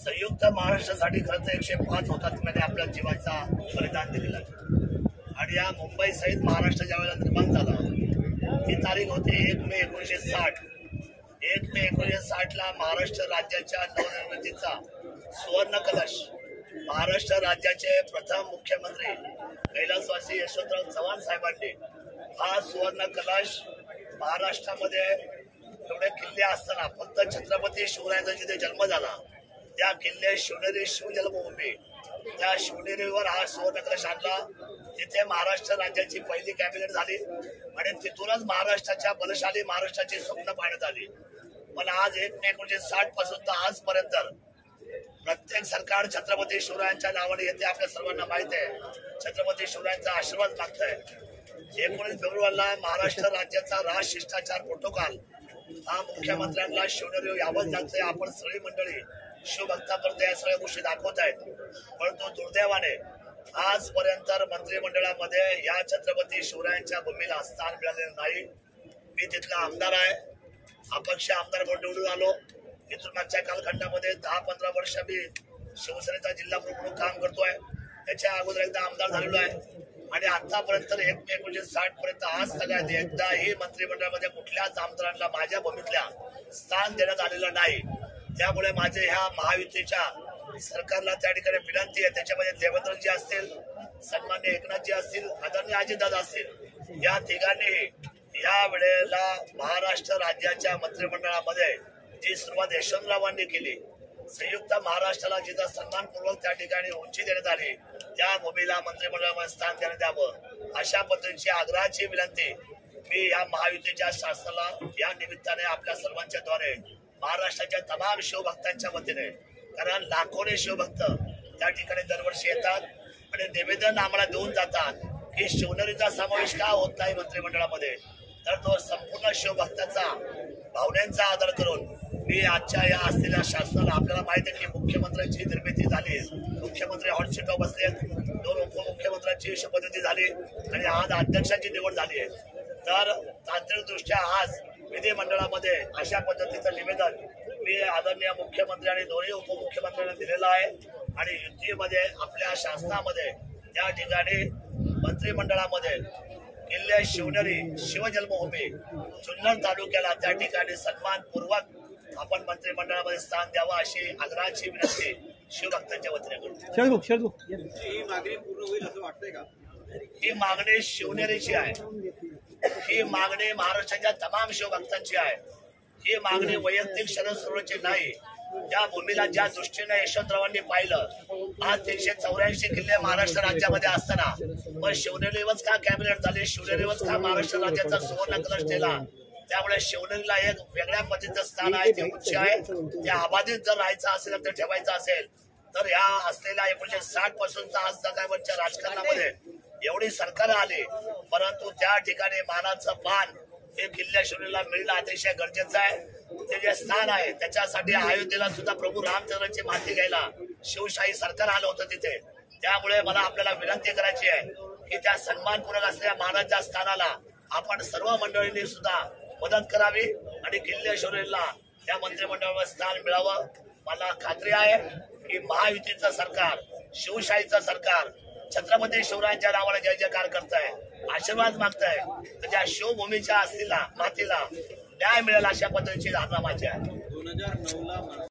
संयुक्त महाराष्ट्रासाठी खरं तर 105 हुतात्म्याने आपल्या जीवाचा बलिदान दिलेलं आहे। आणि या मुंबई सहित महाराष्ट्र ज्यावेळेला निर्माण झाला ती तारीख होती 1 मे 1960। 1 मे 1960 ला महाराष्ट्र राज्याच्या नवनिर्मितीचा सुवर्ण कलश महाराष्ट्र राज्याचे प्रथम मुख्यमंत्री कैलासवासी यशवंतराव चव्हाण साहेबांनी हा सुवर्ण कलश महाराष्ट्रामध्ये एवढे किल्ले असताना फक्त छत्रपती शिवरायांचा जिथे जन्म झाला त्या किल्ले शिवनेरी शिवजन्मभूमी त्या शिवनेरीवर हा सुवर्ण कलश आणला। तिथे महाराष्ट्र राज्याची पहिली कॅबिनेट झाली आणि तिथूनच महाराष्ट्राच्या बलशाली महाराष्ट्राची स्वप्न पाहण्यात आली। पण आज 1 मे 1960 पासून तर आजपर्यंत प्रत्येक सरकार छत्रपती शिवरायांच्या नावाने येते। आपल्या सर्वांना माहित आहे छत्रपती शिवरायांचा आशीर्वाद मागत आहे। 19 फेब्रुवारीला महाराष्ट्र राज्याचा राजशिष्टाचार प्रोटोकॉल हा मुख्यमंत्र्यांना शिवनेरी यावंच लागतंय। आपण सगळी मंडळी शिवभक्तापर्यंत या सगळ्या गोष्टी दाखवत आहेत, परंतु दुर्दैवाने आजपर्यंत मंत्रिमंडळामध्ये या छत्रपती शिवरायांच्या भूमीला स्थान मिळालेलं नाही। मी तिथला आमदार आहे, अपक्ष आमदार म्हणून निवडून आलो। इथून मागच्या कालखंडामध्ये 10-15 वर्ष मी शिवसेनेचा जिल्हा प्रमुख म्हणून काम करतोय। त्याच्या अगोदर एकदा आमदार झालेलो आहे आणि आतापर्यंत 1 मे 1960 पर्यंत आज सगळ्यात एकदाही मंत्रिमंडळामध्ये कुठल्याच आमदारांना माझ्या भूमीतल्या स्थान देण्यात आलेलं नाही। त्यामुळे माझे ह्या महायुतीच्या सरकारला त्या ठिकाणी विनंती आहे, त्याच्यामध्ये देवेंद्रजी असतील, सन्मान्य एकनाथजी असतील, आदरणीय अजितदादा असतील, या तिघांनी या वेळेला महाराष्ट्र राज्याच्या मंत्रिमंडळामध्ये जी सुरुवात यशवंतरावांनी केली, संयुक्त महाराष्ट्राला जिथं सन्मानपूर्वक त्या ठिकाणी उंची देण्यात आली त्या भूमीला मंत्रिमंडळामध्ये स्थान देण्यात यावं अशा पद्धतीची आग्रहाची विनंती मी या महायुतीच्या शासनाला या निमित्ताने आपल्या सर्वांच्या द्वारे महाराष्ट्राच्या तमाम शिवभक्तांच्या वतीने, कारण लाखोने शिवभक्त त्या ठिकाणी दरवर्षी येतात आणि निवेदन आम्हाला देऊन जातात की शिवनेरीचा समावेश का होत नाही मंत्रिमंडळामध्ये, तर तो संपूर्ण शिवभक्तांचा भावनांचा आदर करून मी आजच्या या असलेल्या शासनाला, आपल्याला माहिती आहे की मुख्यमंत्र्यांची निर्मिती झाली, मुख्यमंत्री हॉट सीटवर बसलेत, 2 उपमुख्यमंत्र्यांची शपथविधी झाली आणि आज अध्यक्षांची निवड झाली आहे। तर तांत्रिकदृष्ट्या आज विधिमंडळामध्ये अशा पद्धतीचं निवेदन मी आदरणीय मुख्यमंत्री आणि दोन्ही उपमुख्यमंत्र्यांना दिलेलं आहे आणि युतीमध्ये आपल्या शासनामध्ये त्या ठिकाणी मंत्रिमंडळामध्ये किल्ले शिवनेरी शिवजन्मभूमी जुन्नर तालुक्याला त्या ठिकाणी सन्मानपूर्वक आपण मंत्रिमंडळामध्ये स्थान द्यावं अशी आग्रहाची विनंती शिवभक्तांच्या वतीने करतो। ही मागणी पूर्ण होईल असं वाटतंय का? ही मागणी शिवनेरीची आहे, ही मागणी महाराष्ट्राच्या तमाम शिवभक्तांची आहे। ही मागणी वैयक्तिक शरद सरोवरची नाही। त्या भूमीला ज्या दृष्टीने यशवंतरावांनी पाहिलं, आज 384 किल्ले महाराष्ट्र राज्यामध्ये असताना मग शिवनेरीवरच का कॅबिनेट झाली, शिवनेरीवरच का महाराष्ट्र राज्याचा सुवर्ण कलश दिला, त्यामुळे शिवनेरीला एक वेगळ्या पद्धतीचं स्थान आहे, ते उच्च आहे। त्या अबाधित जर राहायचं असेल, तर ठेवायचं असेल तर या असलेल्या 1960 पासूनचा आज जगावरच्या राजकारणामध्ये एवढी सरकार आली, परंतु त्या ठिकाणी मानाचं मान हे किल्ल्या शिवनेरीला मिळणं अतिशय गरजेचं आहे। ते जे स्थान आहे त्याच्यासाठी अयोध्येला सुद्धा प्रभू रामचंद्रांची माहिती घ्यायला शिवशाही सरकार आलं होतं तिथे। त्यामुळे मला आपल्याला विनंती करायची आहे की त्या सन्मानपूर्वक असलेल्या मानाच्या स्थानाला आपण सर्व मंडळींनी सुद्धा मदत करावी आणि किल्ले शिवनेरीला त्या मंत्रिमंडळावर स्थान मिळावं। मला खात्री आहे की महायुतीचं सरकार, शिवशाहीचं सरकार छत्रपती शिवरायांच्या नावाला जय जयकार करताय, आशीर्वाद मागताय, तर त्या शिवभूमीच्या असलेल्या मातीला न्याय मिळेल अशा पद्धतीची धारणा माझी आहे। 2009 ला